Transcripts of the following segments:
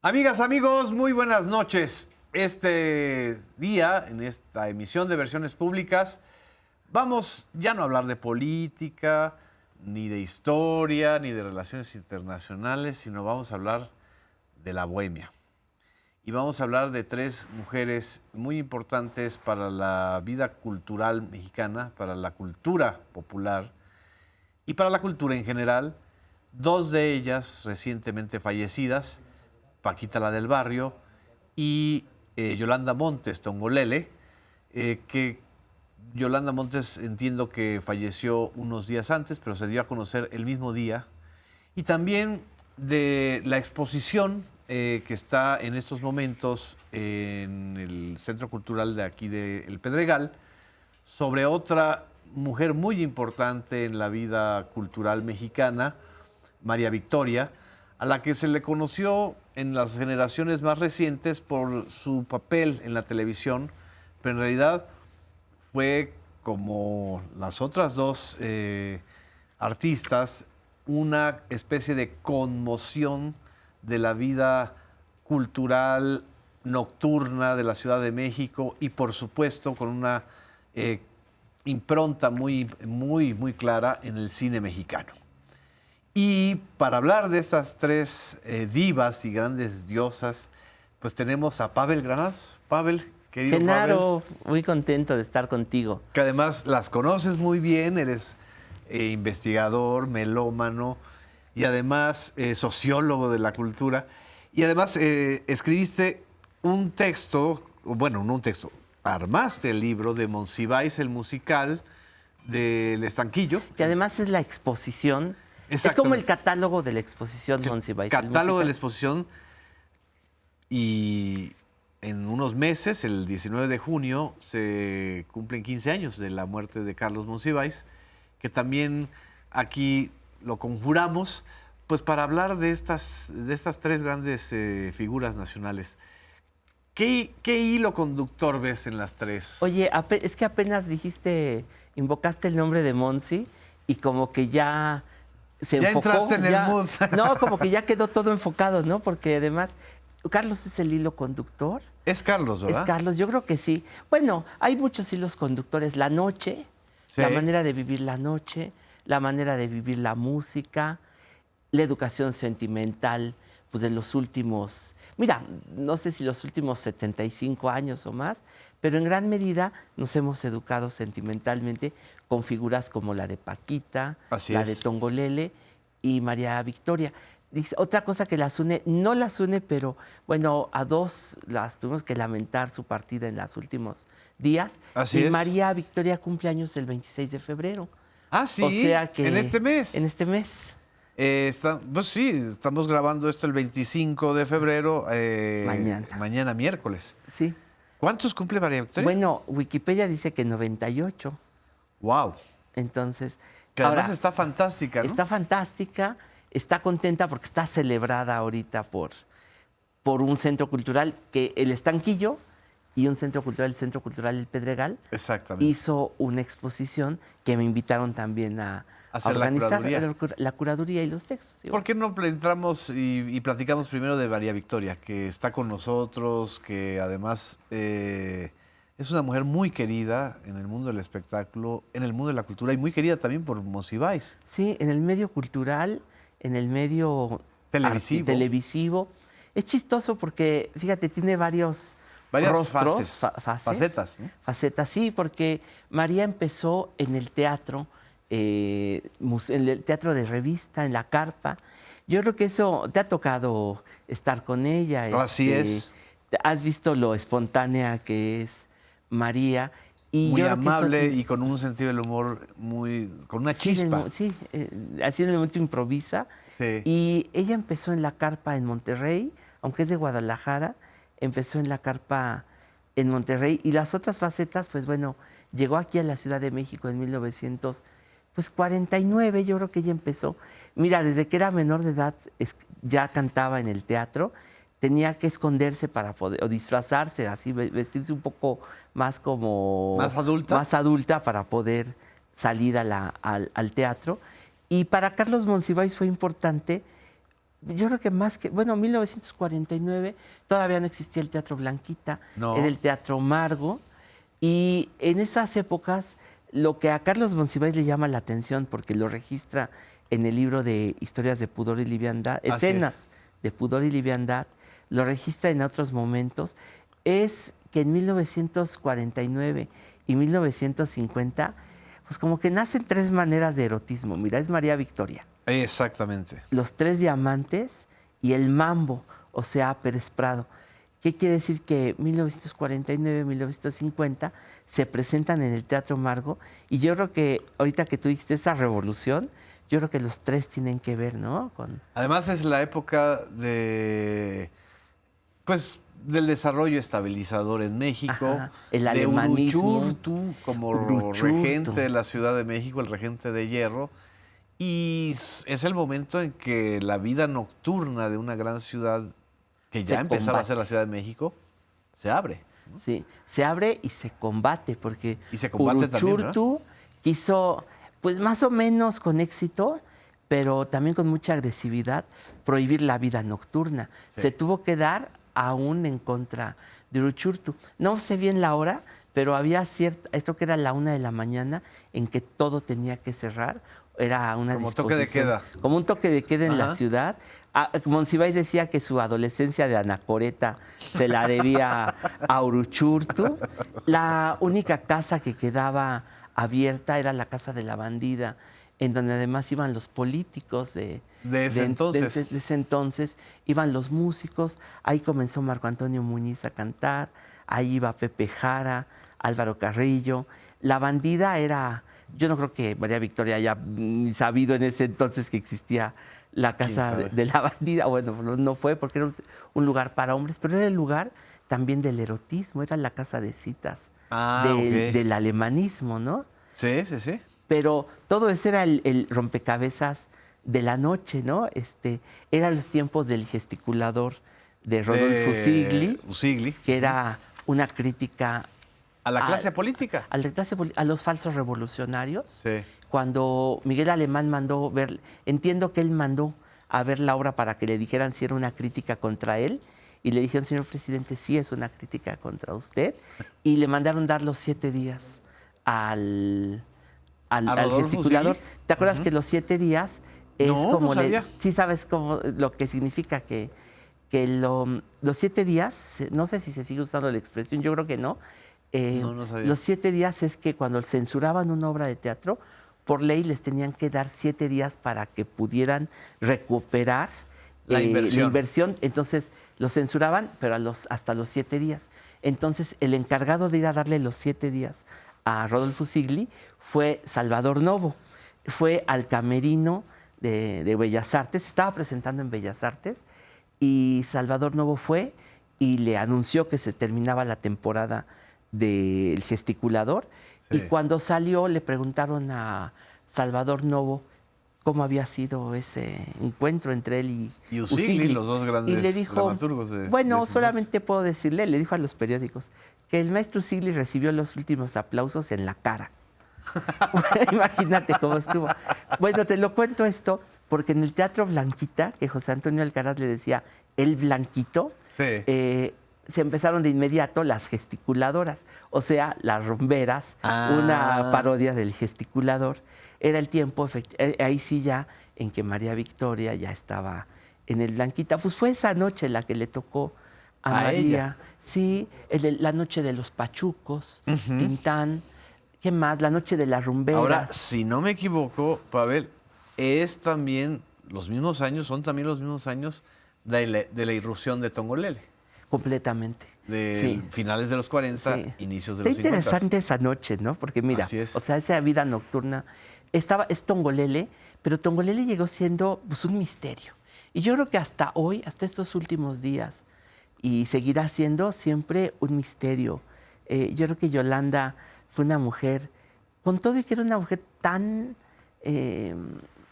Amigas, amigos, muy buenas noches. Este día, en esta emisión de Versiones Públicas, vamos ya no a hablar de política, ni de historia, ni de relaciones internacionales, sino vamos a hablar de la bohemia. Y vamos a hablar de tres mujeres muy importantes para la vida cultural mexicana, para la cultura popular y para la cultura en general. Dos de ellas recientemente fallecidas, Paquita la del Barrio y Yolanda Montes, Tongolele, que Yolanda Montes entiendo que falleció unos días antes, pero se dio a conocer el mismo día. Y también de la exposición que está en estos momentos en el Centro Cultural de aquí de El Pedregal, sobre otra mujer muy importante en la vida cultural mexicana, María Victoria, a la que se le conoció en las generaciones más recientes por su papel en la televisión, pero en realidad fue, como las otras dos artistas, una especie de conmoción de la vida cultural nocturna de la Ciudad de México y, por supuesto, con una impronta muy clara en el cine mexicano. Y para hablar de esas tres divas y grandes diosas, pues tenemos a Pavel Granados. Pavel, querido Genaro, Pavel, muy contento de estar contigo. que además las conoces muy bien, eres investigador, melómano y además sociólogo de la cultura. Y además escribiste un texto, bueno, no un texto, armaste el libro de Monsiváis, el musical del Estanquillo. Y además es la exposición. Es como el catálogo de la exposición, Sí, Monsiváis. catálogo de la exposición, y en unos meses, el 19 de junio, se cumplen 15 años de la muerte de Carlos Monsiváis, que también aquí lo conjuramos pues para hablar de estas tres grandes figuras nacionales. ¿Qué hilo conductor ves en las tres? Oye, es que apenas invocaste el nombre de Monsi y como que ya se Ya enfocó. entraste en el mood. No, como que ya quedó todo enfocado, ¿no? Porque además, Carlos es el hilo conductor. Es Carlos, ¿verdad? Es Carlos, yo creo que sí. Bueno, hay muchos hilos conductores. La noche, Sí. la manera de vivir la noche, la manera de vivir la música, la educación sentimental, pues de los últimos, mira, no sé si los últimos 75 años o más, pero en gran medida nos hemos educado sentimentalmente con figuras como la de Paquita, la de Tongolele y María Victoria. Otra cosa que las une, no las une, pero bueno, a dos las tuvimos que lamentar su partida en los últimos días. Así es. María Victoria cumple años el 26 de febrero. Ah, sí, O sea que en este mes. En este mes. Pues sí, estamos grabando esto el 25 de febrero. Mañana miércoles. Sí. ¿Cuántos cumple María Victoria? Bueno, Wikipedia dice que 98. ¡Wow! Entonces. Que además está fantástica, ¿no? Está fantástica, está contenta porque está celebrada ahorita por un centro cultural que el Estanquillo y un centro cultural, el Centro Cultural El Pedregal, exactamente, hizo una exposición que me invitaron también a organizar la curaduría y los textos. ¿Sí? ¿Por qué no entramos y platicamos primero de María Victoria, que está con nosotros, que además es una mujer muy querida en el mundo del espectáculo, en el mundo de la cultura y muy querida también por Monsiváis? Sí, en el medio cultural, en el medio televisivo. Es chistoso porque, fíjate, tiene varias rostros, facetas, ¿no? Facetas, sí, porque María empezó en el teatro, en el teatro de revista, en la carpa. Yo creo que eso te ha tocado estar con ella. Así es. Has visto lo espontánea que es María. Y muy amable y con un sentido del humor con una chispa. Sí, así en el momento improvisa. Sí. Y ella empezó en la carpa en Monterrey, aunque es de Guadalajara, empezó en la carpa en Monterrey. Y las otras facetas, pues bueno, llegó aquí a la Ciudad de México en 1949, yo creo que ella empezó. Mira, desde que era menor de edad ya cantaba en el teatro. Tenía que esconderse para poder, o disfrazarse, así vestirse un poco más como... ¿Más adulta? Más adulta para poder salir al teatro. Y para Carlos Monsiváis fue importante Yo creo que más que, bueno, 1949 todavía no existía el Teatro Blanquita, No. era el Teatro Margo. Y en esas épocas, lo que a Carlos Monsiváis le llama la atención, porque lo registra en el libro de Historias de Pudor y Liviandad, Así escenas de pudor y liviandad, lo registra en otros momentos, es que en 1949 y 1950, pues como que nacen tres maneras de erotismo. Mira, es María Victoria, Exactamente. Los Tres Diamantes y el Mambo, o sea, Pérez Prado. ¿Qué quiere decir? Que 1949, 1950 se presentan en el Teatro Margo, y yo creo que ahorita que tú dijiste esa revolución, yo creo que los tres tienen que ver, ¿no? Además es la época de, pues, del desarrollo estabilizador en México, Ajá, el de alemanismo. Uruchurtu como Uruchurtu. regente de la Ciudad de México, el regente de hierro, y es el momento en que la vida nocturna de una gran ciudad que ya Se empezaba a combate. ser la Ciudad de México, se abre. Sí, se abre y se combate, porque Y se combate también, Uruchurtu quiso, pues más o menos con éxito, pero también con mucha agresividad, prohibir la vida nocturna. Sí. Se tuvo que dar aún en contra de Uruchurtu. No sé bien la hora, pero había cierta, creo que era la 1 de la mañana, en que todo tenía que cerrar. Era una Como toque de disposición, queda. como un toque de queda en la Ajá. ciudad. Monsiváis decía que su adolescencia de anacoreta se la debía a Uruchurtu. La única casa que quedaba abierta era la casa de la bandida, en donde además iban los políticos De ese entonces. de ese entonces, iban los músicos. Ahí comenzó Marco Antonio Muñiz a cantar, ahí iba Pepe Jara, Álvaro Carrillo. La bandida era, yo no creo que María Victoria haya ni sabido en ese entonces que existía la casa sabe? de la bandida. Bueno, no fue porque era un lugar para hombres, pero era el lugar también del erotismo, era la casa de citas Ok. del alemanismo, ¿no? Sí, sí, sí. Pero todo eso era el rompecabezas de la noche, ¿no? Eran los tiempos del gesticulador de Rodolfo Sigli, Usigli. que era una crítica A la clase política. a los falsos revolucionarios. Sí. Cuando Miguel Alemán mandó ver, entiendo que él mandó a ver la obra para que le dijeran si era una crítica contra él, y le dijeron, señor presidente, sí es una crítica contra usted, y le mandaron dar los 7 días al Rodolfo gesticulador. Sigli? ¿Te acuerdas que los 7 días es No, como no sabía. sí sabes cómo, lo que significa que los 7 días, no sé si se sigue usando la expresión, yo creo que no. No sabía. Los 7 días es que cuando censuraban una obra de teatro, por ley les tenían que dar 7 días para que pudieran recuperar La inversión. Entonces los censuraban, pero hasta los 7 días. Entonces el encargado de ir a darle los 7 días a Rodolfo Sigli fue Salvador Novo. Fue al camerino de Bellas Artes, estaba presentando en Bellas Artes, y Salvador Novo fue y le anunció que se terminaba la temporada del gesticulador. Sí. Y cuando salió le preguntaron a Salvador Novo cómo había sido ese encuentro entre él y Usigli, los dos grandes y le dijo, dramaturgos de bueno, ese solamente puedo decirle, le dijo a los periódicos, que el maestro Usigli recibió los últimos aplausos en la cara. Imagínate cómo estuvo. Bueno, te lo cuento esto porque en el Teatro Blanquita, que José Antonio Alcaraz le decía el Blanquito, Sí. se empezaron de inmediato las gesticuladoras, o sea, las rumberas, una parodia del gesticulador. Era el tiempo, ahí sí ya, en que María Victoria ya estaba en el Blanquita. Pues fue esa noche la que le tocó a María. ella. Sí, la noche de los pachucos, Tintán. ¿Qué más? La noche de las rumberas. Ahora, si no me equivoco, Pavel, es también los mismos años, son también los mismos años de la irrupción de Tongolele. Completamente. De Sí. finales de los 40, Sí. inicios de Está los 50. interesante esa noche, ¿no? Porque mira, Así es. o sea, esa vida nocturna es Tongolele, pero Tongolele llegó siendo pues, un misterio. Y yo creo que hasta hoy, hasta estos últimos días, y seguirá siendo siempre un misterio. Yo creo que Yolanda fue una mujer, con todo y que era una mujer tan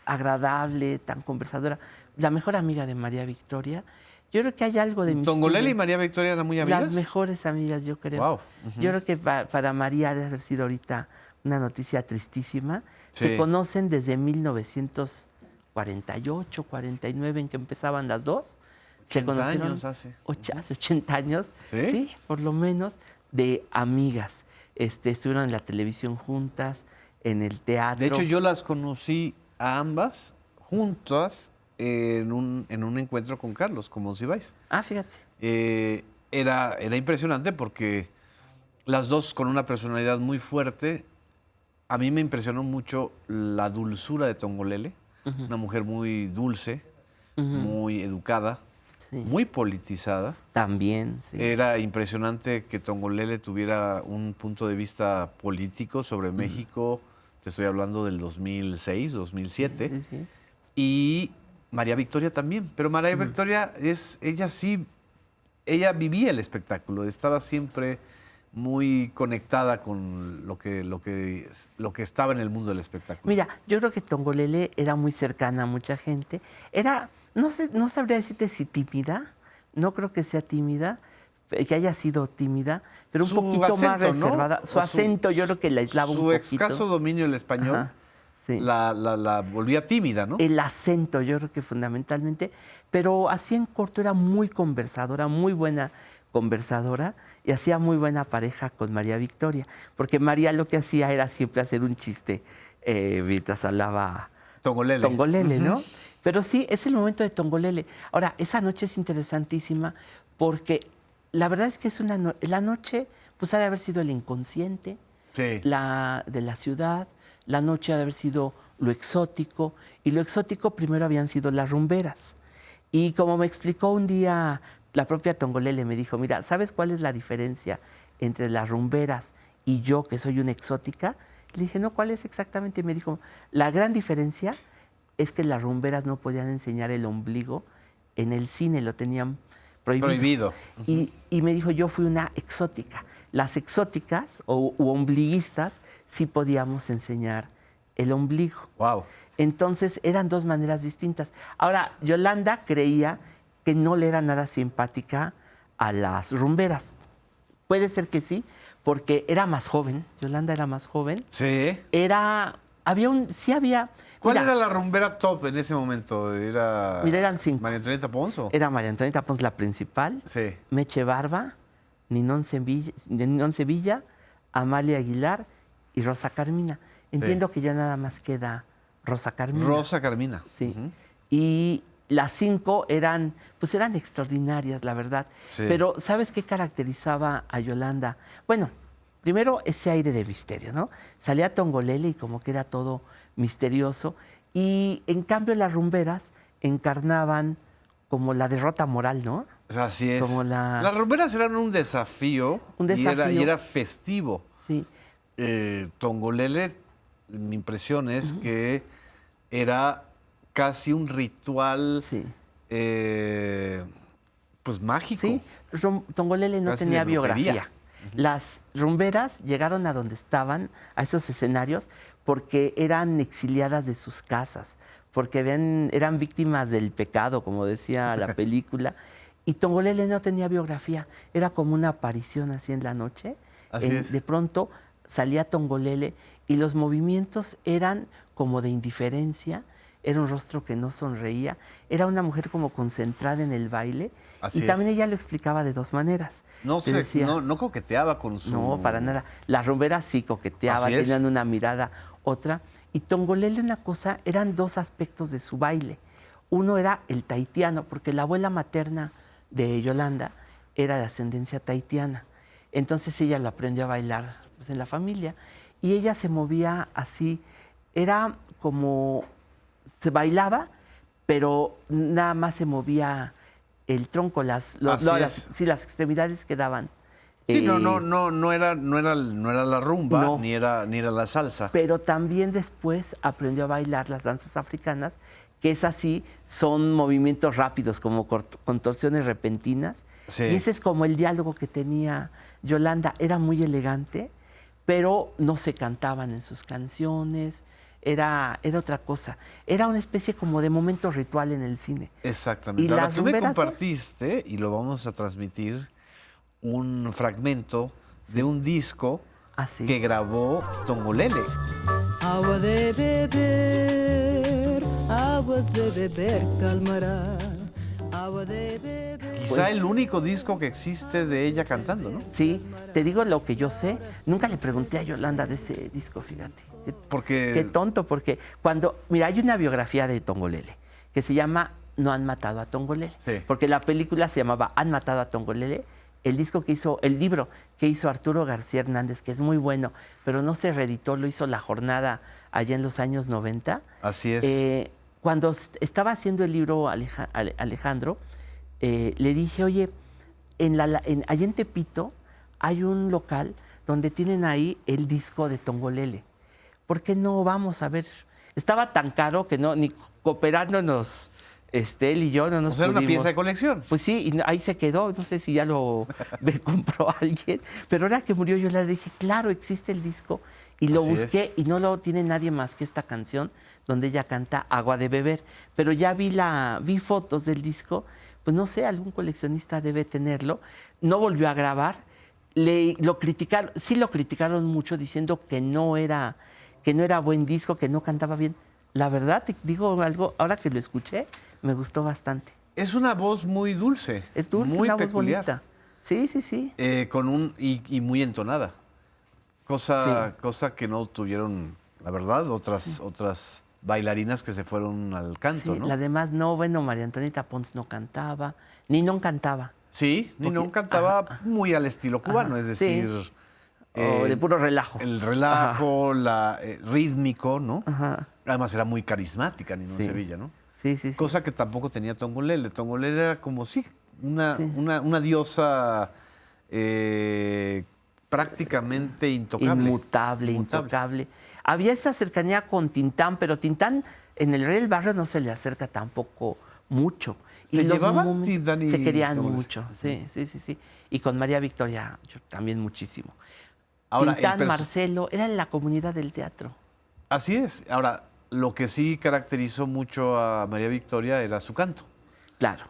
agradable, tan conversadora, la mejor amiga de María Victoria. Yo creo que hay algo de misterio. ¿Tongolele y María Victoria eran muy amigas? Las mejores amigas, yo creo. Wow. Yo creo que para María debe haber sido ahorita una noticia tristísima. Sí. Se conocen desde 48, 49 en que empezaban las dos. Se 80 conocieron años hace. hace 80 años, ¿Sí? sí, por lo menos, de amigas. Estuvieron en la televisión juntas, en el teatro. De hecho, yo las conocí a ambas juntas en un encuentro con Carlos, con Monsiváis. Ah, fíjate. Era impresionante porque las dos con una personalidad muy fuerte. A mí me impresionó mucho la dulzura de Tongolele, una mujer muy dulce, muy educada, Sí. muy politizada. También, sí. Era impresionante que Tongolele tuviera un punto de vista político sobre México. Te estoy hablando del 2006, 2007. Sí, sí. Y María Victoria también. Pero María Victoria ella vivía el espectáculo, estaba siempre muy conectada con lo que estaba en el mundo del espectáculo. Mira, yo creo que Tongolele era muy cercana a mucha gente. Era, no sé, no sabría decirte si tímida, no creo que sea tímida, que haya sido tímida, pero un Su poquito acento, más reservada. ¿no? Su acento yo creo que la aislaba un poquito. Su escaso dominio del español Ajá, sí. la volvía tímida, ¿no? El acento, yo creo que fundamentalmente, pero así en corto era muy conversadora, muy buena conversadora y hacía muy buena pareja con María Victoria, porque María lo que hacía era siempre hacer un chiste mientras hablaba Tongolele. ¿no? Pero sí, es el momento de Tongolele. Ahora, esa noche es interesantísima porque la verdad es que es la noche, pues ha de haber sido el inconsciente, Sí. de la ciudad, la noche ha de haber sido lo exótico, y lo exótico primero habían sido las rumberas. Y como me explicó un día la propia Tongolele, me dijo, mira, ¿sabes cuál es la diferencia entre las rumberas y yo, que soy una exótica? Le dije, no, ¿cuál es exactamente? Y me dijo, la gran diferencia es que las rumberas no podían enseñar el ombligo en el cine, lo tenían prohibido. Y me dijo, yo fui una exótica. Las exóticas u ombliguistas sí podíamos enseñar el ombligo. Wow. Entonces eran dos maneras distintas. Ahora, Yolanda creía que no le era nada simpática a las rumberas. Puede ser que sí, porque era más joven. Yolanda era más joven. Sí. Sí había. ¿Cuál Mira, era la rumbera top en ese momento? Mira, eran 5. María Antonieta Ponzo. Era María Antonieta Pons la principal, Sí. Meche Barba, Ninón Sevilla, Amalia Aguilar y Rosa Carmina. Entiendo que ya nada más queda Rosa Carmina. Rosa Carmina. Sí. Ujú. Y las 5 eran extraordinarias, la verdad. Sí. Pero ¿sabes qué caracterizaba a Yolanda? Bueno, primero ese aire de misterio, ¿no? Salía Tongolele y como que era todo misterioso. Y en cambio las rumberas encarnaban como la derrota moral, ¿no? Así es. Como Las rumberas eran un desafío. Un desafío. Y era festivo. Sí. Tongolele, mi impresión es que era casi un ritual, Sí. pues mágico. Sí, Tongolele no Casi tenía de brujería. biografía. Las rumberas llegaron a donde estaban, a esos escenarios, porque eran exiliadas de sus casas, porque eran víctimas del pecado, como decía la película. Y Tongolele no tenía biografía, era como una aparición así en la noche. Así es. De pronto salía Tongolele y los movimientos eran como de indiferencia, era un rostro que no sonreía, era una mujer como concentrada en el baile. Así y también es. ella lo explicaba de dos maneras. No, Te decía, no coqueteaba con su... no, para nada. Las rumberas sí coqueteaban, Así es. tenían una mirada, otra. Y Tongolele una cosa, eran dos aspectos de su baile. Uno era el tahitiano, porque la abuela materna de Yolanda era de ascendencia tahitiana. Entonces ella lo aprendió a bailar pues, en la familia. Y ella se movía así. Era como... Se bailaba, pero nada más se movía el tronco, las extremidades quedaban. Sí, no era la rumba, No. ni era la salsa. Pero también después aprendió a bailar las danzas africanas, que es así, son movimientos rápidos, como contorsiones repentinas. Sí. Y ese es como el diálogo que tenía Yolanda. Era muy elegante, pero no se cantaban en sus canciones. Era otra cosa. Era una especie como de momento ritual en el cine. Exactamente. Y Ahora, las tú me rumberas, ¿no? compartiste, y lo vamos a transmitir, un fragmento de un disco Así. que grabó Tongolele. Agua de beber, agua de beber calmará, agua de beber. Quizá Pues- el único disco que existe de ella cantando, ¿no? Sí, te digo lo que yo sé. Nunca le pregunté a Yolanda de ese disco, fíjate. Porque Qué tonto, porque mira, hay una biografía de Tongolele que se llama No han matado a Tongolele. Sí. Porque la película se llamaba Han matado a Tongolele. El libro que hizo Arturo García Hernández, que es muy bueno, pero no se reeditó, lo hizo La Jornada allá en los años 90. así es. Cuando estaba haciendo el libro Alejandro, le dije, oye, allá en Tepito hay un local donde tienen ahí el disco de Tongolele. ¿Por qué no vamos a ver? Estaba tan caro que no, ni cooperándonos, él y yo no nos O sea, era una pudimos. pieza de colección. Pues sí, y ahí se quedó. No sé si ya lo me compró alguien. Pero ahora que murió yo le dije, claro, existe el disco. Y lo Así busqué y no lo tiene nadie más que esta canción donde ella canta Agua de beber. Pero ya vi fotos del disco. Pues no sé, algún coleccionista debe tenerlo. No volvió a grabar. Lo criticaron mucho diciendo que no era buen disco, que no cantaba bien. La verdad, te digo algo, ahora que lo escuché, me gustó bastante. Es una voz muy dulce. Es dulce, muy una voz peculiar. bonita. Sí, sí, sí. Y muy entonada. Cosa que no tuvieron, la verdad, otras bailarinas que se fueron al canto, Sí, ¿no? la demás no, bueno, María Antonieta Pons no cantaba, Ninón cantaba. Sí, Ninón cantaba muy al estilo cubano, es sí. decir, O de puro relajo. el relajo, rítmico, ¿no? Ajá. Además era muy carismática Ninón Sí. Sevilla, ¿no? Sí, sí, sí. Cosa que tampoco tenía Tongolele. Tongolele era como, sí, una diosa prácticamente intocable. Inmutable, intocable. Había esa cercanía con Tintán, pero Tintán en el Rey del Barrio no se le acerca tampoco mucho. ¿Se los llevaban momentos- Tintán y Se querían Tongolele? mucho, sí, sí, sí, sí. Y con María Victoria yo también muchísimo. Ahora, Tintán, Marcelo, eran la comunidad del teatro. Así es. Ahora, lo que sí caracterizó mucho a María Victoria era su canto. Claro.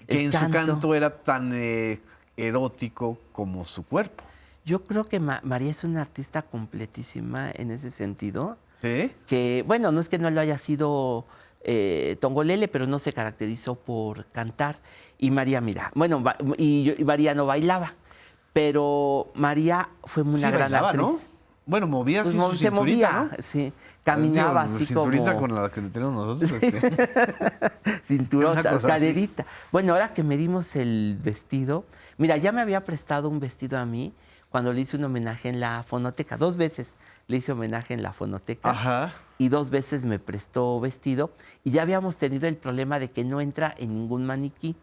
Que El en su canto era tan erótico como su cuerpo. Yo creo que María es una artista completísima en ese sentido. ¿Sí? Que, bueno, no es que no lo haya sido Tongolele, pero no se caracterizó por cantar. Y María, mira, bueno, y María no bailaba, pero María fue una Sí, gran bailaba, actriz. ¿no? Bueno, movía así Pues su se cinturita, movía, ¿no? sí, caminaba Digo, así cinturita como con la que tenemos nosotros. Una cinturota, cosa así. caderita. Bueno, ahora que medimos el vestido, mira, ya me había prestado un vestido a mí cuando le hice un homenaje en la fonoteca. 2 veces le hice homenaje en la fonoteca. Ajá. Y 2 veces me prestó vestido. Y ya habíamos tenido el problema de que no entra en ningún maniquí.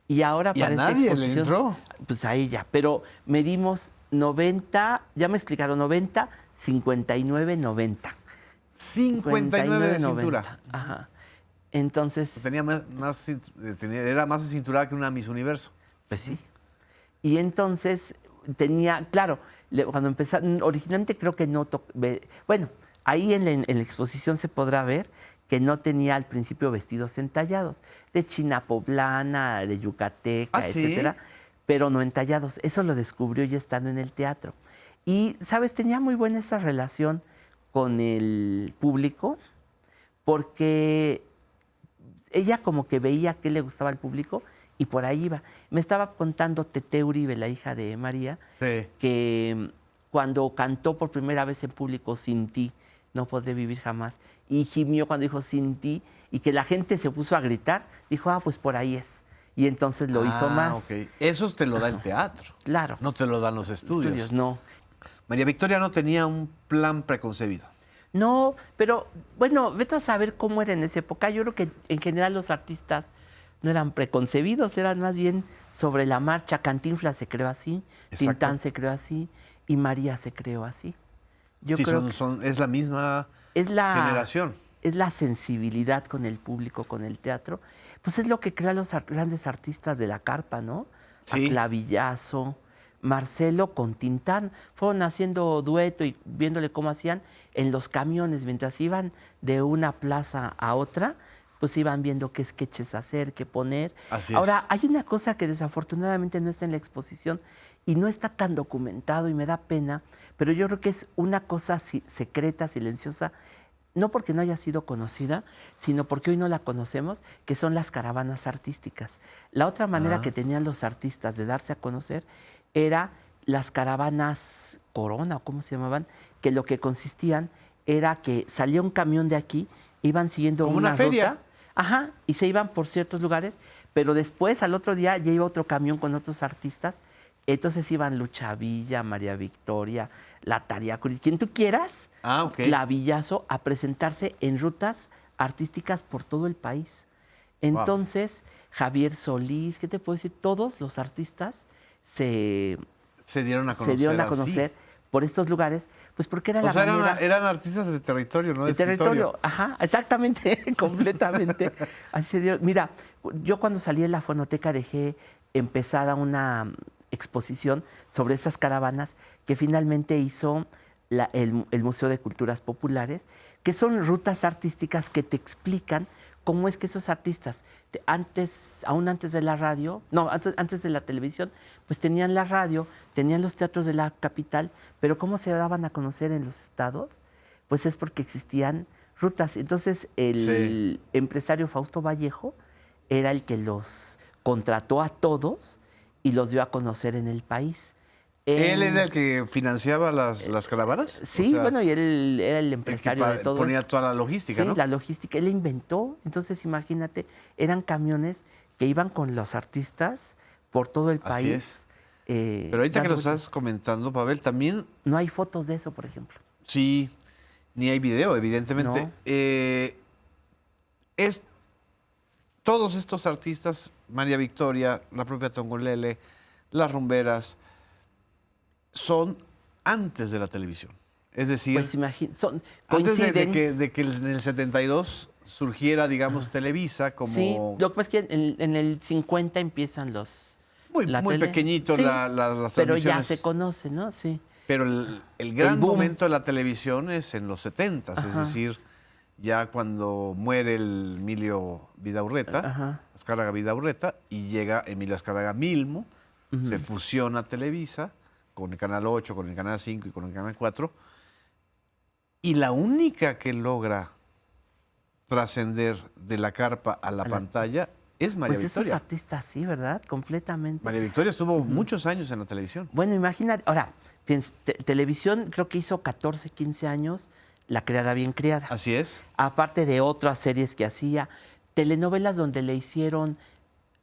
Y ahora ¿Y a para esta nadie le exposición, entró? pues a ella. Pero medimos 90, ya me explicaron, 90, 59, 90. 59 de 90. cintura. Ajá. Entonces, Era más cinturada que una Miss Universo. pues sí. Y entonces tenía, claro, cuando empezaron, originalmente creo que no, bueno, ahí en la exposición se podrá ver que no tenía al principio vestidos entallados, de china poblana, de yucateca, ¿Ah, sí? etcétera, pero no entallados. Eso lo descubrió ya estando en el teatro. Y, ¿sabes? Tenía muy buena esa relación con el público, porque ella como que veía qué le gustaba al público y por ahí iba. Me estaba contando Tete Uribe, la hija de María, Sí. que cuando cantó por primera vez en público Sin ti, no podré vivir jamás, y gimió cuando dijo Sin ti, y que la gente se puso a gritar, dijo, pues por ahí es. Y entonces lo hizo más. Ok. Eso te lo da el teatro. Claro. No te lo dan los estudios. No. María Victoria no tenía un plan preconcebido. No, pero bueno, vete a saber cómo era en esa época. Yo creo que en general los artistas no eran preconcebidos, eran más bien sobre la marcha. Cantinflas se creó así, Exacto. Tintán se creó así y María se creó así. Yo Sí, creo que es la misma es generación. Es la sensibilidad con el público, con el teatro. Pues es lo que crean los grandes artistas de la carpa, ¿no? Sí. A Clavillazo, Marcelo con Tintán. Fueron haciendo dueto y viéndole cómo hacían en los camiones. Mientras iban de una plaza a otra, pues iban viendo qué sketches hacer, qué poner. Así Ahora, hay una cosa que desafortunadamente no está en la exposición y no está tan documentado y me da pena, pero yo creo que es una cosa secreta, silenciosa. no porque no haya sido conocida, sino porque hoy no la conocemos, que son las caravanas artísticas. La otra manera que tenían los artistas de darse a conocer era las caravanas Corona, o cómo se llamaban, que lo que consistían era que salía un camión de aquí, iban siguiendo Como una una feria. ruta, ajá, y se iban por ciertos lugares, pero después, al otro día, ya iba otro camión con otros artistas. Entonces iban Lucha Villa, María Victoria, La Tariacuri, quien tú quieras, Ok. Clavillazo, a presentarse en rutas artísticas por todo el país. Entonces, Javier Solís, ¿qué te puedo decir? Todos los artistas se Se dieron a conocer así. por estos lugares, pues porque era O la sea, manera... eran artistas de territorio, no de De territorio, escritorio. ajá, exactamente, completamente. Así se dio. Mira, yo cuando salí de la fonoteca dejé empezada una exposición sobre esas caravanas que finalmente hizo el Museo de Culturas Populares, que son rutas artísticas que te explican cómo es que esos artistas, aún antes de la radio, no, antes de la televisión, pues tenían la radio, tenían los teatros de la capital, pero cómo se daban a conocer en los estados, pues es porque existían rutas. Entonces, el empresario Fausto Vallejo era el que los contrató a todos y los dio a conocer en el país. ¿Él era el que financiaba las caravanas? Sí, O sea, bueno, y él era el empresario de todo ponía eso. toda la logística, Sí, ¿no? la logística. Él la inventó. Entonces, imagínate, eran camiones que iban con los artistas por todo el Así país. es. Pero ahorita que lo dando- estás comentando, Pavel, también No hay fotos de eso, por ejemplo. sí, ni hay video, evidentemente. No. Todos estos artistas, María Victoria, la propia Tongolele, las rumberas, son antes de la televisión. Es decir, Pues imagínate, antes coinciden. de que en el 72 surgiera, digamos, Televisa como Sí, lo que pasa es que en el 50 empiezan muy la muy tele. pequeñito Sí, las pero ya transmisiones. se conoce, ¿no? Sí. Pero el gran boom. momento de la televisión es en los 70, es Ajá. decir, ya cuando muere el Emilio Vidaurreta, Ajá. Azcárraga Vidaurreta, y llega Emilio Azcárraga Milmo, se fusiona Televisa con el Canal 8, con el Canal 5 y con el Canal 4, y la única que logra trascender de la carpa a la pantalla es María Pues esos Victoria. artistas, sí, ¿verdad? Completamente. María Victoria estuvo muchos años en la televisión. Bueno, imagínate, ahora, televisión creo que hizo 14, 15 años, La Criada Bien Criada. Así es. Aparte de otras series que hacía, telenovelas donde le hicieron,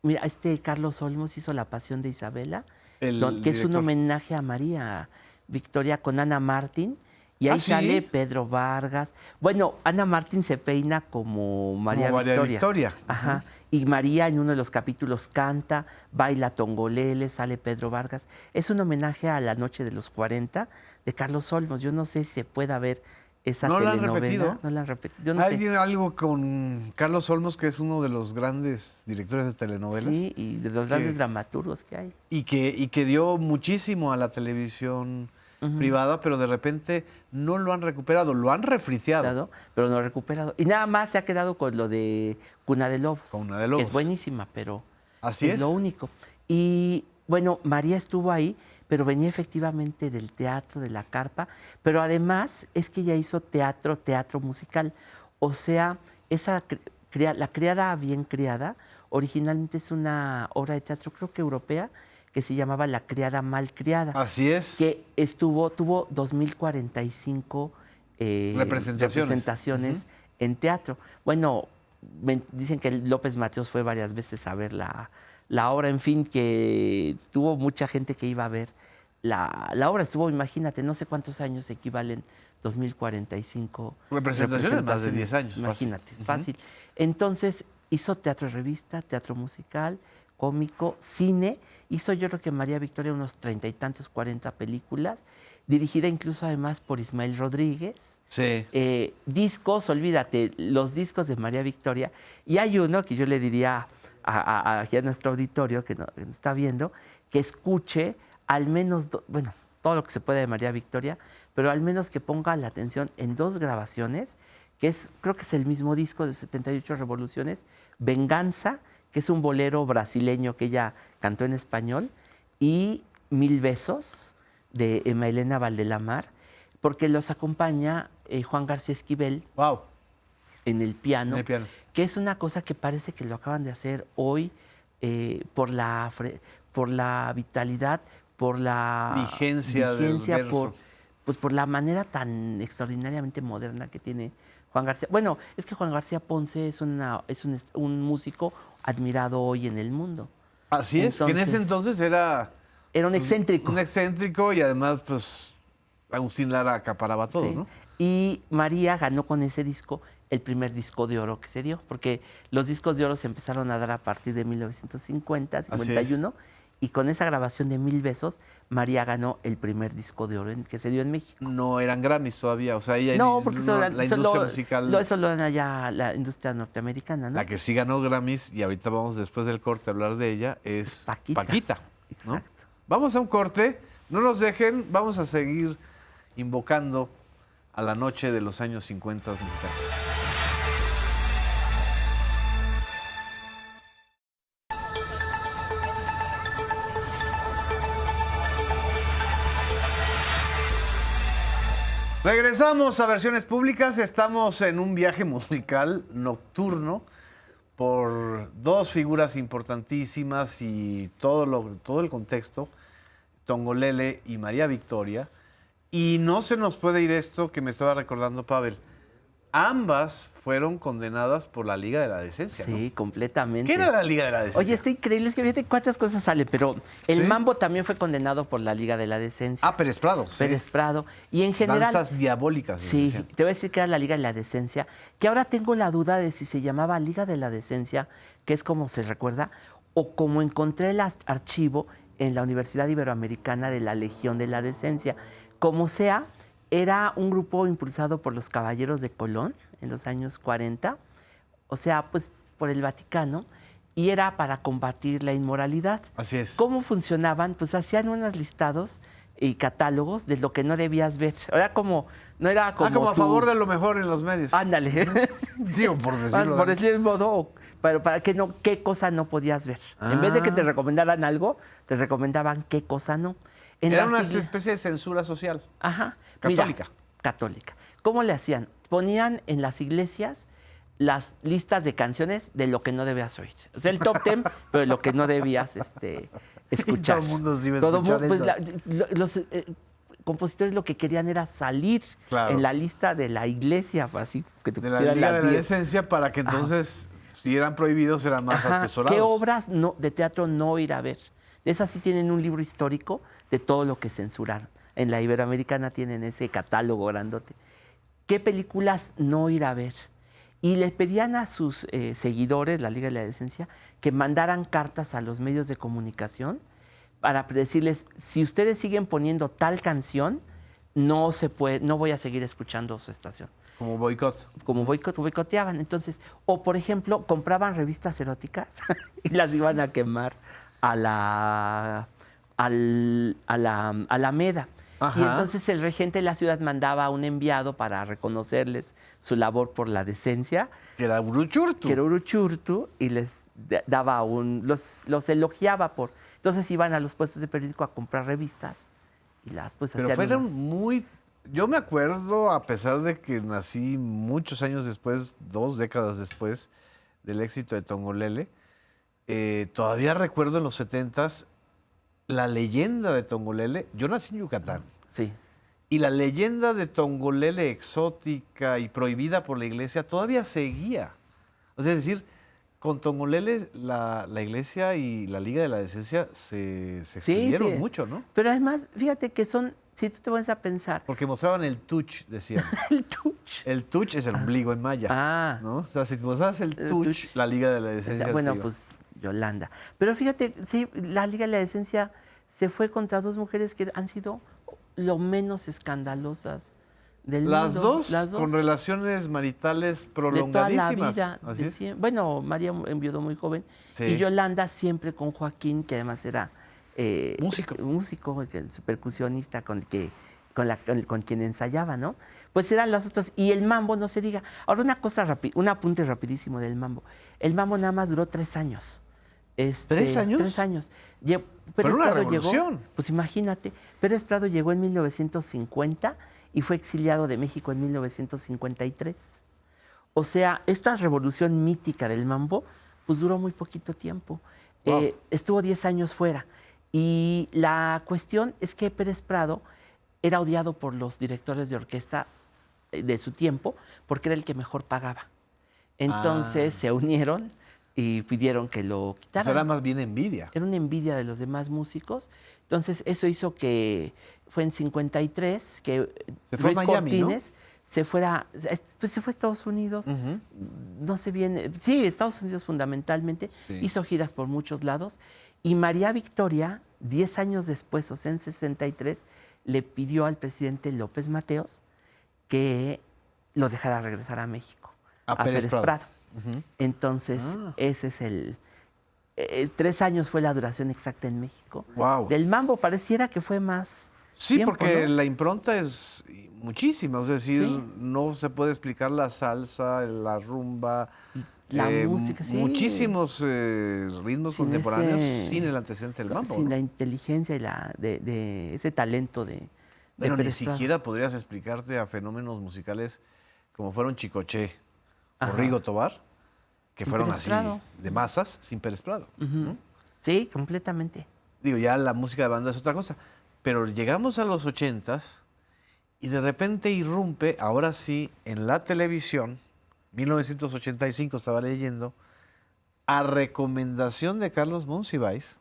mira, Carlos Olmos hizo La Pasión de Isabela, El que es un director. homenaje a María Victoria con Ana Martín, y ahí ¿sí? sale Pedro Vargas. Bueno, Ana Martín se peina como María Como María Victoria. Victoria. Ajá. Y María en uno de los capítulos canta, baila tongolele, sale Pedro Vargas. Es un homenaje a la noche de los 40 de Carlos Olmos. Yo no sé si se pueda ver esa ¿No la han telenovela. repetido? No la han repetido. Yo no Hay sé. algo con Carlos Olmos, que es uno de los grandes directores de telenovelas. Sí, y de los grandes dramaturgos que hay. Y que dio muchísimo a la televisión privada, pero de repente no lo han recuperado, lo han refriciado. Dado, pero no ha recuperado. Y nada más se ha quedado con lo de Cuna de Lobos. Cuna de Que Lobos. es buenísima, pero Así es. lo único. Y bueno, María estuvo ahí, pero venía efectivamente del teatro, de la carpa, pero además es que ella hizo teatro musical. O sea, La Criada Bien Criada originalmente es una obra de teatro, creo que europea, que se llamaba La Criada Mal Criada. Así es. Que tuvo 2045 representaciones en teatro. Bueno, dicen que López Mateos fue varias veces a ver la obra, en fin, que tuvo mucha gente que iba a ver la obra. Estuvo, imagínate, no sé cuántos años equivalen 2045 Representaciones, más de 10 años, fácil. Imagínate, es fácil. Entonces, hizo teatro de revista, teatro musical, cómico, cine. Hizo, yo creo que María Victoria unos 30 y tantos, 40 películas, dirigida incluso además por Ismael Rodríguez. Sí. Discos, olvídate, los discos de María Victoria. Y hay uno que yo le diría aquí a nuestro auditorio que nos está viendo, que escuche al menos, bueno, todo lo que se puede de María Victoria, pero al menos que ponga la atención en dos grabaciones, creo que es el mismo disco de 78 Revoluciones, Venganza, que es un bolero brasileño que ella cantó en español, y Mil Besos, de Emma Elena Valdelamar. porque los acompaña Juan García Esquivel Wow. en el piano, En el piano. que es una cosa que parece que lo acaban de hacer hoy por la vitalidad, por la Vigencia del verso. por la manera tan extraordinariamente moderna que tiene Juan García. Bueno, es que Juan García Ponce es un músico admirado hoy en el mundo. Así es, que en ese entonces era Era un excéntrico. un excéntrico y además, pues, Agustín Lara acaparaba todo, Sí. ¿no? Y María ganó con ese disco el primer disco de oro que se dio, porque los discos de oro se empezaron a dar a partir de 1950, 51, y con esa grabación de 1000 besos, María ganó el primer disco de oro que se dio en México. No eran Grammys todavía, o sea, ella No, porque la industria musical, eso lo dan allá la industria norteamericana, ¿no? la que sí ganó Grammys, y ahorita vamos después del corte a hablar de ella, es Paquita. ¿no? Exacto. Vamos a un corte, no nos dejen, vamos a seguir invocando a la noche de los años 50 mexicanos. Regresamos a Versiones Públicas. Estamos en un viaje musical nocturno por dos figuras importantísimas y todo el contexto, Tongolele y María Victoria. Y no se nos puede ir esto que me estaba recordando Pavel. Ambas fueron condenadas por la Liga de la Decencia, ¿no? Sí, completamente. ¿Qué era la Liga de la Decencia? Oye, está increíble, es que fíjate cuántas cosas salen, pero el ¿Sí? mambo también fue condenado por la Liga de la Decencia. Ah, Pérez Prado. Sí. Pérez Prado. Y en general... Danzas diabólicas. Sí, decían. te voy a decir que era la Liga de la Decencia, que ahora tengo la duda de si se llamaba Liga de la Decencia, que es como se recuerda, o como encontré el archivo en la Universidad Iberoamericana de la Legión de la Decencia. Como sea, era un grupo impulsado por los Caballeros de Colón en los años 40, o sea, pues por el Vaticano, y era para combatir la inmoralidad. Así es. ¿Cómo funcionaban? Pues hacían unos listados y catálogos de lo que no debías ver. Era como, no era como como a favor de lo mejor en los medios. Ándale. Digo, por decirlo. Por decir el modo, pero para que no, qué cosa no podías ver. En vez de que te recomendaran algo, te recomendaban qué cosa no. Era una especie de censura social. Ajá. Católica. Mira, católica. ¿Cómo le hacían? Ponían en las iglesias las listas de canciones de lo que no debías oír. O sea, el top 10, pero de lo que no debías escuchar. Todo el mundo sí iba a escuchar pues, eso. los compositores lo que querían era salir en la lista de la iglesia, así que te De la pusieran Liga de las la 10. Decencia para que entonces, si eran prohibidos, eran más atesorados. ¿Qué obras de teatro no ir a ver? Esas sí tienen un libro histórico de todo lo que censuraron. En la Iberoamericana tienen ese catálogo grandote. ¿Qué películas no ir a ver? Y les pedían a sus seguidores, la Liga de la Decencia, que mandaran cartas a los medios de comunicación para decirles, si ustedes siguen poniendo tal canción, no voy a seguir escuchando su estación. Como boicot. Como boicoteaban. Entonces, o por ejemplo, compraban revistas eróticas y las iban a quemar a la Alameda. Ajá. Y entonces el regente de la ciudad mandaba a un enviado para reconocerles su labor por la decencia, Que era Uruchurtu. que era Uruchurtu, y les daba los elogiaba por... Entonces iban a los puestos de periódico a comprar revistas y las pues Pero hacían... fueron muy... Yo me acuerdo, a pesar de que nací muchos años después, 2 décadas después del éxito de Tongolele, todavía recuerdo en los 70s la leyenda de Tongolele. Yo nací en Yucatán. Sí. Y la leyenda de Tongolele exótica y prohibida por la iglesia todavía seguía. O sea, es decir, con Tongolele la iglesia y la Liga de la Decencia se extendieron mucho, ¿no? Pero además, fíjate que si tú te vas a pensar... Porque mostraban el tuch, decían. El tuch. El tuch es el ombligo en maya, ¿no? O sea, si mostrabas el tuch, la Liga de la Decencia... Bueno, pues Yolanda. Pero fíjate, sí, la Liga de la Decencia se fue contra 2 mujeres que han sido lo menos escandalosas del mundo. Las dos con relaciones maritales prolongadísimas. De toda la vida. Así es. Bueno, María enviudó muy joven. Sí. Y Yolanda siempre con Joaquín, que además era músico, su percusionista con quien ensayaba, ¿no? Pues eran las otras. Y el mambo, no se diga. Ahora, un apunte rapidísimo del mambo. El mambo nada más duró 3 años. ¿3 años? 3 años. Pero una revolución. Llegó, pues imagínate, Pérez Prado llegó en 1950 y fue exiliado de México en 1953. O sea, esta revolución mítica del mambo, pues duró muy poquito tiempo. Wow. Estuvo 10 años fuera. Y la cuestión es que Pérez Prado era odiado por los directores de orquesta de su tiempo porque era el que mejor pagaba. Entonces se unieron y pidieron que lo quitaran. Eso era más bien envidia. Era una envidia de los demás músicos. Entonces eso hizo que fue en 53 que Se fue a Luis Miami, Cortines se fuera, pues se fue a Estados Unidos. Ujú. No sé bien, sí, Estados Unidos fundamentalmente. Sí. Hizo giras por muchos lados. Y María Victoria, 10 años después, o sea, en 63, le pidió al presidente López Mateos que lo dejara regresar a México, A Pérez Prado. Ujú. Entonces, ese es 3 años fue la duración exacta en México. Wow. Del mambo pareciera que fue más Sí, tiempo, porque ¿no? la impronta es muchísima. Es decir, Sí. no se puede explicar la salsa, la rumba. La música, sí. Muchísimos ritmos Sin contemporáneos ese- sin el antecedente del mambo. Sin ¿no? la inteligencia y de ese talento de Bueno, ni Pérez Prado. siquiera podrías explicarte a fenómenos musicales como fueron Chicoché o Ajá. Rigo Tobar, que Sin fueron Pérez así Prado. de masas, sin Pérez Prado. ¿no? Sí, completamente. Digo, ya la música de banda es otra cosa. Pero llegamos a los 80s y de repente irrumpe, ahora sí, en la televisión, 1985 estaba leyendo, a recomendación de Carlos Monsiváis,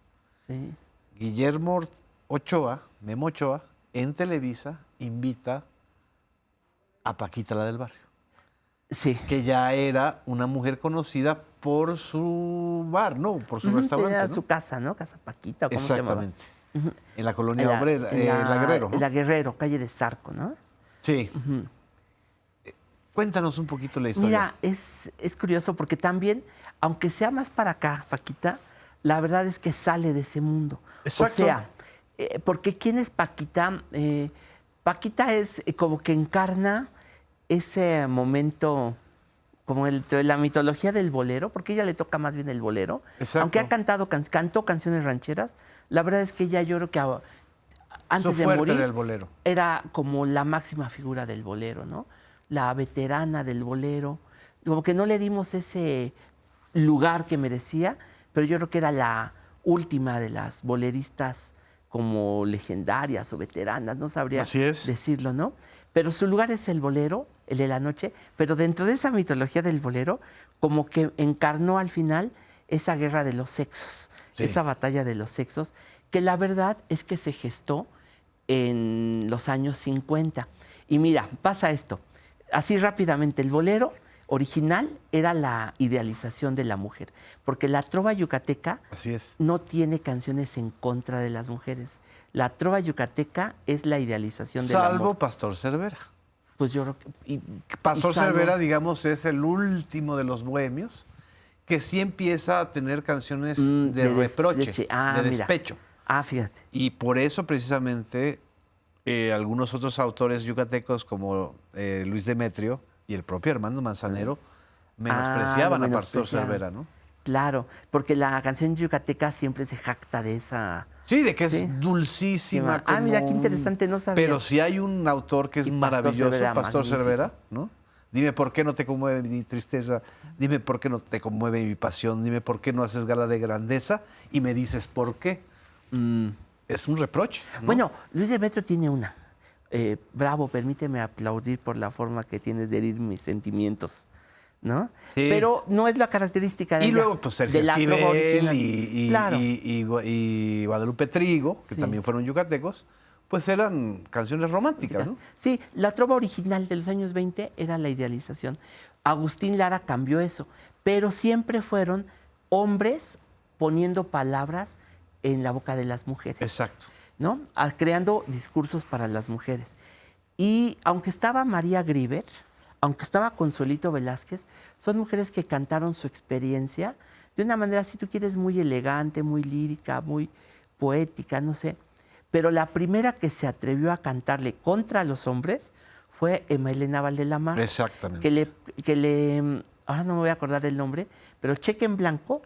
Sí. Guillermo Ochoa, Memo Ochoa, en Televisa, invita a Paquita la del Barrio, Sí. que ya era una mujer conocida por su bar, ¿no? Por su restaurante, Era ¿no? su casa, ¿no? Casa Paquita, ¿o ¿cómo se llamaba? Exactamente. En la colonia obrera, en la Guerrero, ¿no? en la Guerrero, calle de Zarco, ¿no? Sí. Cuéntanos un poquito la historia. Mira, es curioso porque también, aunque sea más para acá, Paquita, la verdad es que sale de ese mundo. Exacto. O sea, porque ¿quién es Paquita? Paquita es como que encarna ese momento, como la mitología del bolero, porque ella le toca más bien el bolero. Exacto. Aunque ha cantó canciones rancheras, la verdad es que ella yo creo que antes Su de fuerte morir era el bolero. era como la máxima figura del bolero, ¿no? La veterana del bolero. Como que no le dimos ese lugar que merecía, pero yo creo que era la última de las boleristas como legendarias o veteranas, no sabría Así es. decirlo, ¿no? Pero su lugar es el bolero, el de la noche, pero dentro de esa mitología del bolero, como que encarnó al final esa guerra de los sexos, Sí. esa batalla de los sexos, que la verdad es que se gestó en los años 50. Y mira, pasa esto, así rápidamente, el bolero original era la idealización de la mujer, porque la trova yucateca Así es. no tiene canciones en contra de las mujeres. La trova yucateca es la idealización del Salvo amor. Pastor Cervera. Pues yo creo que... Pastor salvo- Cervera, digamos, es el último de los bohemios que sí empieza a tener canciones de reproche, de mira. despecho. Ah, fíjate. Y por eso precisamente algunos otros autores yucatecos como Luis Demetrio y el propio Armando Manzanero menospreciaban lo a Pastor menospreciaban. Cervera, ¿no? Claro, porque la canción yucateca siempre se jacta de esa... Sí, de que es Sí. dulcísima. Ah, mira, qué como interesante, no sabía. Pero si hay un autor que es Y Pastor maravilloso, Cervera, Pastor magnífico. Cervera, ¿no? Dime por qué no te conmueve mi tristeza, dime por qué no te conmueve mi pasión, dime por qué no haces gala de grandeza y me dices por qué. Es un reproche. ¿no? Bueno, Luis Demetrio tiene una. Bravo, permíteme aplaudir por la forma que tienes de herir mis sentimientos, ¿no? Sí. Pero no es la característica de Y ella, luego, pues Sergio de la trova Esquivel original. Claro. y Guadalupe Trigo, que Sí. también fueron yucatecos, pues eran canciones románticas, ¿no? Sí, la trova original de los años 20 era la idealización. Agustín Lara cambió eso, pero siempre fueron hombres poniendo palabras en la boca de las mujeres. Exacto. ¿No? Creando discursos para las mujeres. Y aunque estaba María Grieber, aunque estaba Consuelito Velázquez, son mujeres que cantaron su experiencia de una manera, si tú quieres, muy elegante, muy lírica, muy poética, no sé. Pero la primera que se atrevió a cantarle contra los hombres fue Emma Elena Valdelamar. Exactamente. Ahora no me voy a acordar el nombre, pero Cheque en Blanco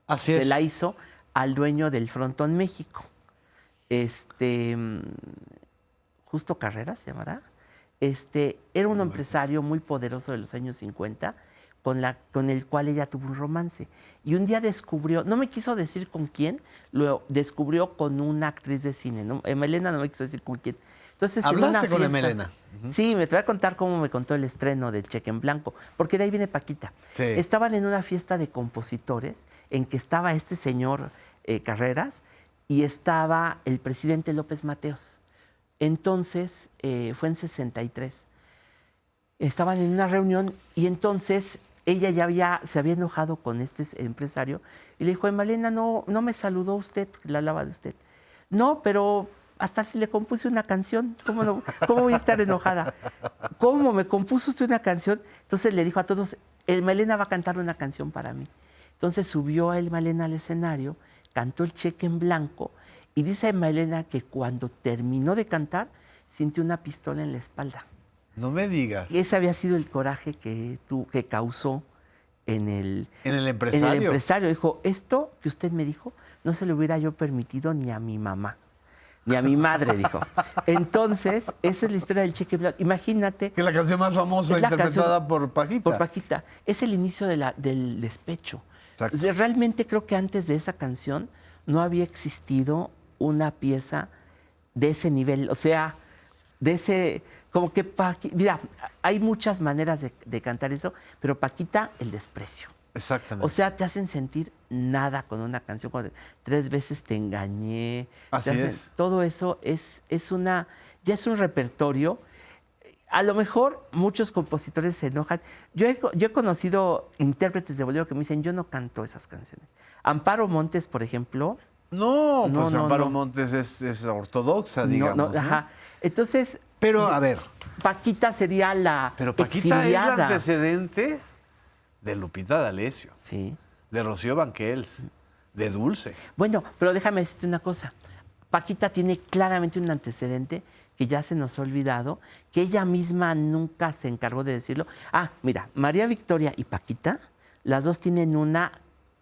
Así se es. la hizo al dueño del Frontón México. Justo Carreras se llamará. Era un empresario muy poderoso de los años 50 con el cual ella tuvo un romance. Y un día descubrió, no me quiso decir con quién, lo descubrió con una actriz de cine. ¿No? Emelena no me quiso decir con quién. Entonces, en una ¿Hablaste con fiesta- Emelena? Sí, me te voy a contar cómo me contó el estreno del Cheque en Blanco, porque de ahí viene Paquita. Sí. Estaban en una fiesta de compositores en que estaba este señor Carreras y estaba el presidente López Mateos. Entonces, fue en 63. Estaban en una reunión y entonces ella ya se había enojado con este empresario y le dijo, Malena, no me saludó usted, porque le hablaba de usted. No, pero hasta si le compuse una canción, ¿cómo voy a estar enojada? ¿Cómo me compuso usted una canción? Entonces le dijo a todos, el Malena va a cantar una canción para mí. Entonces subió a el Malena al escenario, cantó el Cheque en Blanco y dice Malena que cuando terminó de cantar sintió una pistola en la espalda. No me digas. Y ese había sido el coraje que causó en el empresario. En el empresario. Dijo, esto que usted me dijo, no se lo hubiera yo permitido ni a mi mamá, ni a mi madre, dijo. Entonces, esa es la historia del Cheque Blanco. Imagínate. Que es la canción más famosa Es la interpretada canción por Paquita. Por Paquita. Es el inicio del despecho. Exacto. O sea, realmente creo que antes de esa canción no había existido una pieza de ese nivel. O sea, de ese... Como que mira, hay muchas maneras de cantar eso, pero Paquita, el desprecio. Exactamente. O sea, te hacen sentir nada con una canción. Cuando 3 veces te engañé. Así es. Todo eso ya es un repertorio. A lo mejor muchos compositores se enojan. Yo he conocido intérpretes de bolero que me dicen, yo no canto esas canciones. Amparo Montes, por ejemplo. No, pues no, Amparo no. Montes es ortodoxa, digamos. No, ¿no? ajá. Entonces, Pero, a ver, Paquita sería la pero Paquita es exiliada. el antecedente de Lupita D'Alessio, Sí. de Rocío Banquels, de Dulce. Bueno, pero déjame decirte una cosa. Paquita tiene claramente un antecedente que ya se nos ha olvidado, que ella misma nunca se encargó de decirlo. Ah, mira, María Victoria y Paquita, las dos tienen una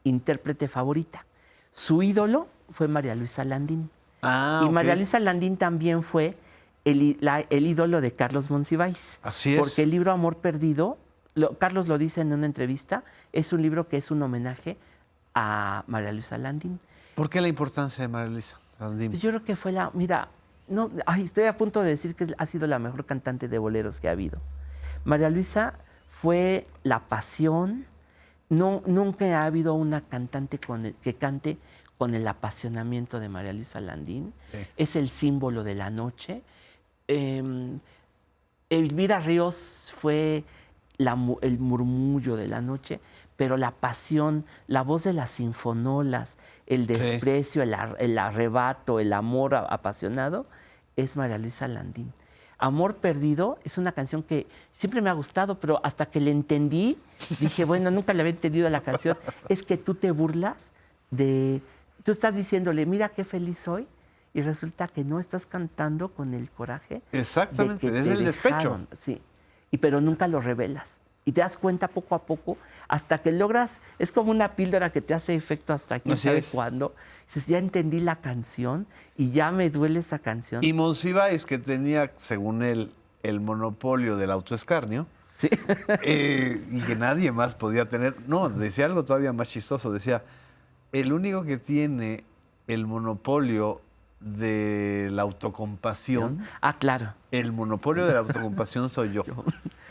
intérprete favorita. Su ídolo fue María Luisa Landín. Ah, Y ok. María Luisa Landín también fue el ídolo de Carlos Monsiváis. Así es. Porque el libro Amor Perdido, Carlos lo dice en una entrevista, es un libro que es un homenaje a María Luisa Landín. ¿Por qué la importancia de María Luisa Landín? Pues yo creo que fue mira, estoy a punto de decir que ha sido la mejor cantante de boleros que ha habido. María Luisa fue la pasión. Nunca ha habido una cantante que cante con el apasionamiento de María Luisa Landín. Sí. Es el símbolo de la noche. Elvira Ríos fue el murmullo de la noche, pero la pasión, la voz de las sinfonolas, el desprecio, el arrebato, el amor apasionado, es María Luisa Landín. Amor Perdido es una canción que siempre me ha gustado, pero hasta que le entendí, dije, bueno, nunca le había entendido la canción. Es que tú te burlas tú estás diciéndole, mira qué feliz soy, y resulta que no estás cantando con el coraje. Exactamente, de que es te el despecho. dejaron. Sí, pero nunca lo revelas. Y te das cuenta poco a poco, hasta que logras, es como una píldora que te hace efecto hasta quién Así sabe es. cuándo. Dices, ya entendí la canción y ya me duele esa canción. Y Monsiváis, que tenía, según él, el monopolio del autoescarnio, Sí. y que nadie más podía tener. No, decía algo todavía más chistoso. Decía, el único que tiene el monopolio de la autocompasión, Ah, claro. el monopolio de la autocompasión soy yo.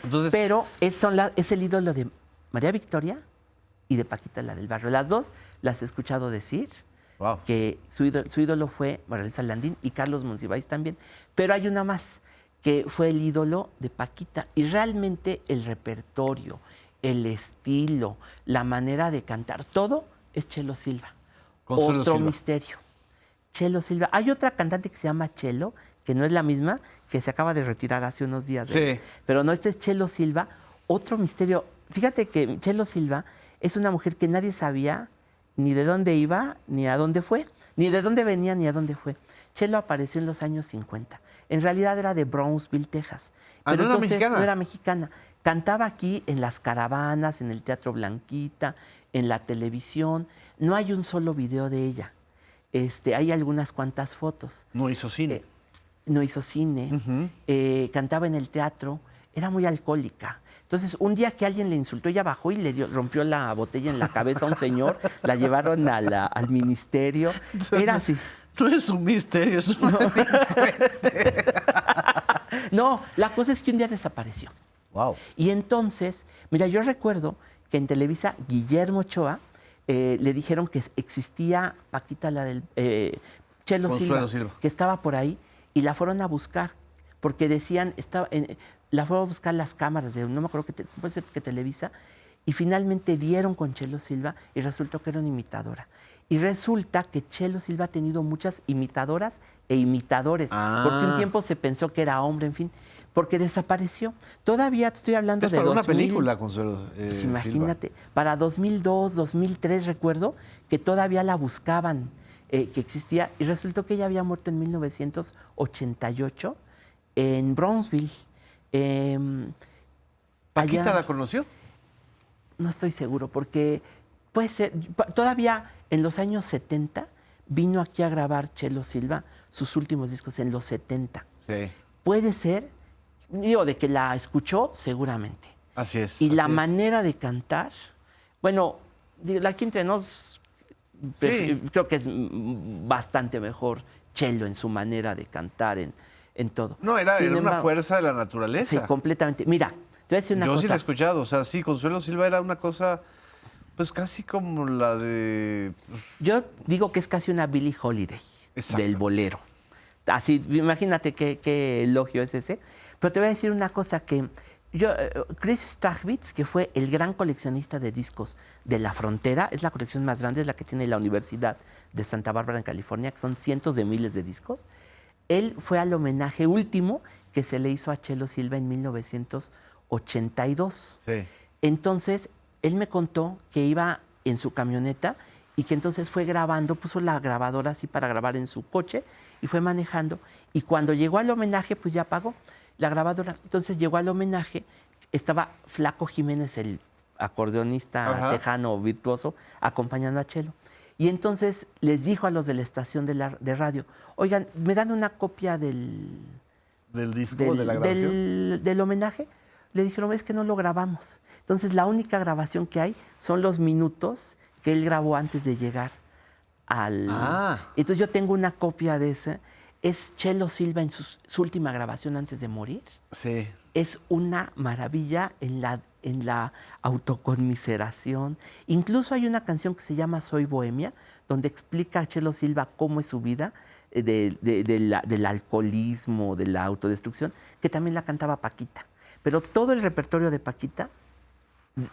Entonces, Pero es el ídolo de María Victoria y de Paquita, la del barrio. Las dos las he escuchado decir wow. que su ídolo fue María Luisa Landín y Carlos Monsiváis también. Pero hay una más, que fue el ídolo de Paquita. Y realmente el repertorio, el estilo, la manera de cantar, todo es Chelo Silva. Consuelo Otro Silva. misterio. Chelo Silva. Hay otra cantante que se llama Chelo, que no es la misma, que se acaba de retirar hace unos días. Sí. Pero no, este es Chelo Silva. Otro misterio. Fíjate que Chelo Silva es una mujer que nadie sabía ni de dónde iba, ni a dónde fue, ni de dónde venía, ni a dónde fue. Chelo apareció en los años 50. En realidad era de Brownsville, Texas. Ah, Pero ¿no era entonces mexicana? no era mexicana. Cantaba aquí en las caravanas, en el Teatro Blanquita, en la televisión. No hay un solo video de ella. Hay algunas cuantas fotos. No hizo cine. No hizo cine, cantaba en el teatro, era muy alcohólica. Entonces, un día que alguien le insultó, ella bajó y rompió la botella en la cabeza a un señor, la llevaron al ministerio. Era así. No es un misterio, es un delincuente. No, la cosa es que un día desapareció. Wow. Y entonces, mira, yo recuerdo que en Televisa, Guillermo Ochoa, le dijeron que existía Paquita, la del Chelo Consuelo Silva, Silva, que estaba por ahí, y la fueron a buscar, porque decían, la fueron a buscar las cámaras de, no me acuerdo, puede ser que Televisa, y finalmente dieron con Chelo Silva, y resultó que era una imitadora. Y resulta que Chelo Silva ha tenido muchas imitadoras e imitadores, porque un tiempo se pensó que era hombre, en fin, porque desapareció. Todavía te estoy hablando Es de para 2000, una película, Consuelo pues Silva. imagínate, para 2002, 2003 recuerdo que todavía la buscaban, que existía, y resultó que ella había muerto en 1988 en Brownsville. ¿Paquita allá- la conoció? No estoy seguro, porque puede ser, todavía en los años 70 vino aquí a grabar Chelo Silva sus últimos discos en los 70. Sí. Puede ser, digo, de que la escuchó seguramente. Así es. Y la así es. manera de cantar, bueno, aquí entre nos, Sí. creo que es bastante mejor Chelo en su manera de cantar, en todo. No, era Sin una embargo, fuerza de la sí, naturaleza. completamente. Mira, te voy a decir una Yo cosa. sí la he escuchado. O sea, sí, Consuelo Silva era una cosa, pues casi como la de... Yo digo que es casi una Billie Holiday Exacto. del bolero. Así, imagínate qué elogio es ese. Pero te voy a decir una cosa que Chris Strachwitz, que fue el gran coleccionista de discos de La Frontera, es la colección más grande, es la que tiene la Universidad de Santa Bárbara en California, que son cientos de miles de discos. Él fue al homenaje último que se le hizo a Chelo Silva en 1982. Sí. Entonces, él me contó que iba en su camioneta y que entonces fue grabando, puso la grabadora así para grabar en su coche y fue manejando. Y cuando llegó al homenaje, pues ya apagó la grabadora. Entonces llegó al homenaje, estaba Flaco Jiménez, el acordeonista Ajá. tejano virtuoso, acompañando a Chelo. Y entonces les dijo a los de la estación de radio, oigan, ¿me dan una copia ¿Del disco, de la grabación? del homenaje? Le dijeron, es que no lo grabamos. Entonces, la única grabación que hay son los minutos que él grabó antes de llegar al... Ah. Entonces, yo tengo una copia de esa. Es Chelo Silva en su última grabación antes de morir. Sí. Es una maravilla en la autoconmiseración. Incluso hay una canción que se llama Soy Bohemia, donde explica a Chelo Silva cómo es su vida del alcoholismo, de la autodestrucción, que también la cantaba Paquita. Pero todo el repertorio de Paquita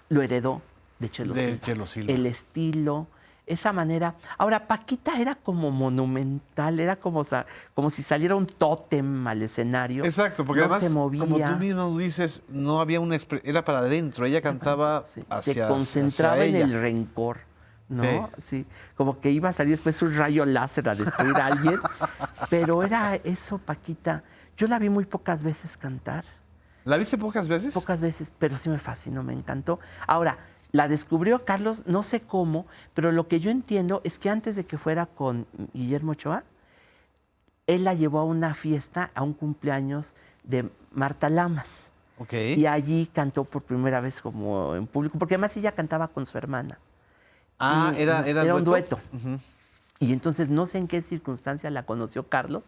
lo heredó de Chelo De Silva. Chelo Silva. El estilo, esa manera. Ahora, Paquita era como monumental, era como si saliera un tótem al escenario. Exacto, porque no además, se movía. como tú mismo dices, no había una era para adentro, ella cantaba Sí, hacia se concentraba hacia en ella. el rencor, ¿no? Sí. Como que iba a salir después un rayo láser a destruir a alguien. Pero era eso, Paquita. Yo la vi muy pocas veces cantar. ¿La viste pocas veces? Pocas veces, pero sí me fascinó, me encantó. Ahora, la descubrió Carlos, no sé cómo, pero lo que yo entiendo es que antes de que fuera con Guillermo Ochoa, él la llevó a una fiesta, a un cumpleaños de Marta Lamas. Ok. Y allí cantó por primera vez como en público, porque además ella cantaba con su hermana. Ah, Y era un dueto. Ujú. Y entonces no sé en qué circunstancia la conoció Carlos,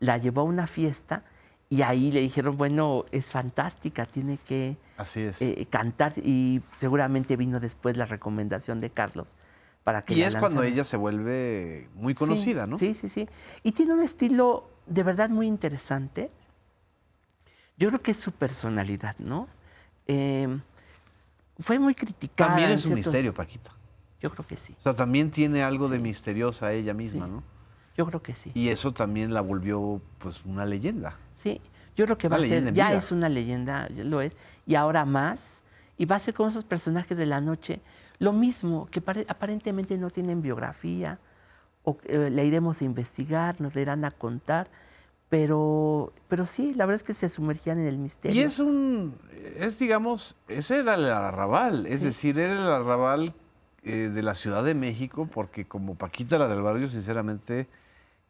la llevó a una fiesta y ahí le dijeron, bueno, es fantástica, tiene que Así es. cantar. Y seguramente vino después la recomendación de Carlos para que Y la es cuando lanzara. ella se vuelve muy conocida, Sí, ¿no? Sí, sí, sí. Y tiene un estilo de verdad muy interesante. Yo creo que es su personalidad, ¿no? Fue muy criticada. También en es un ciertos- misterio, Paquita. Yo creo que sí. O sea, también tiene algo de Sí. misteriosa ella misma, Sí. ¿no? Yo creo que sí. Y eso también la volvió, pues, una leyenda. Sí, yo creo que va Una a leyenda ser, en ya vida. es una leyenda, ya lo es, y ahora más, y va a ser con esos personajes de la noche, lo mismo, que aparentemente no tienen biografía, o la iremos a investigar, nos la irán a contar, pero sí, la verdad es que se sumergían en el misterio. Y digamos, ese era el arrabal, es Sí. decir, era el arrabal de la Ciudad de México, porque como Paquita la del Barrio, sinceramente,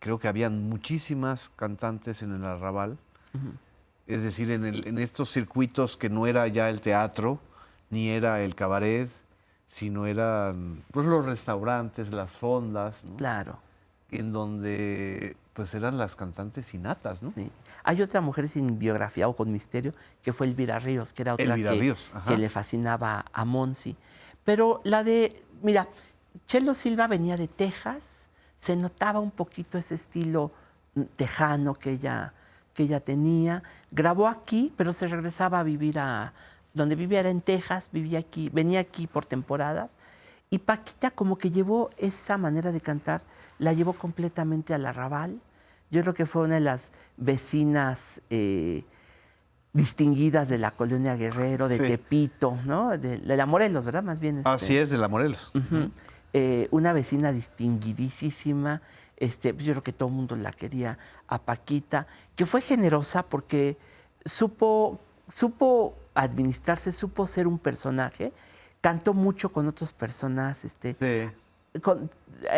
creo que habían muchísimas cantantes en el arrabal. Es decir, en estos circuitos que no era ya el teatro, ni era el cabaret, sino eran pues, los restaurantes, las fondas, ¿no? Claro. En donde pues eran las cantantes innatas, ¿no? Sí. Hay otra mujer sin biografía o con misterio que fue Elvira Ríos, que era otra Elvira Ríos, ajá. que le fascinaba a Monsi. Pero mira, Chelo Silva venía de Texas, se notaba un poquito ese estilo tejano que ella tenía. Grabó aquí, pero se regresaba a vivir donde vivía era en Texas, venía aquí por temporadas. Y Paquita como que llevó esa manera de cantar, la llevó completamente al arrabal. Yo creo que fue una de las vecinas distinguidas de la colonia Guerrero, de Sí. Tepito, ¿no? De la Morelos, ¿verdad? Más bien. Así es, de la Morelos. Ujú. Una vecina distinguidísima. Pues yo creo que todo el mundo la quería a Paquita, que fue generosa porque supo administrarse, supo ser un personaje. Cantó mucho con otras personas. Sí.